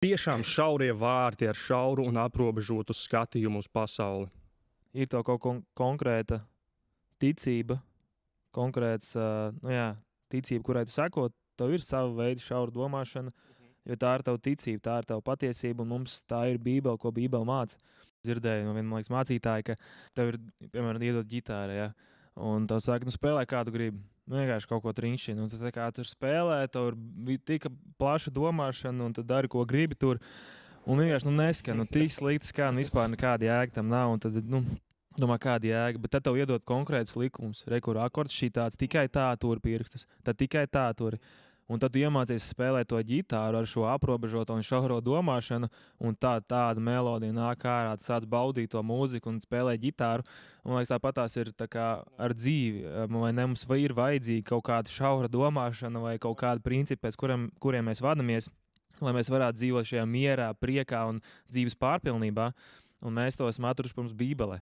tiešām šaurie vārti ar šauru un aprobežotu skatījumu uz pasauli. Ir tev kaut konkrēta ticība, konkrēts, ticība, kurai tu seko, tev ir sava veida šaura domāšana, jo tā ir tava ticība, tā ir tava patiesība, un mums tā ir Bībele, ko Bībele māca. Dzirdēju no viena, mācītāja, ka tev ir, piemēram, iedot ģitāra, ja? Un tev saka, spēlē kādu gribi. Vienkārši kaut ko trinšķini. Un tad kā tur spēlē, tev ir tika plaša domāšana, un tad dari, ko gribi tur. Un vienkārši neskan, tik slikti skan, vispār nekāda jēga tam nav. Un tad, domā, kāda jēga, bet tad tev iedod konkrētus likumus. Kur akords šī tāds, tikai tā tur pirkstus, tad tikai tā tur. Un tad tu iemācies spēlēt to ģitāru ar šo aprobežoto un šauro domāšanu, un tāda melodija nāk ārā, tu sāc baudīt to mūziku un spēlē ģitāru. Un liekas, tāpat tās ir tā kā ar dzīvi, vai ne, mums ir vajadzīga kaut kāda šaura domāšana vai kaut kāda principi, pēc kuriem mēs vadamies, lai mēs varētu dzīvot šajā mierā, priekā un dzīves pārpilnībā. Un mēs to esam atraduši pirms Bībelē.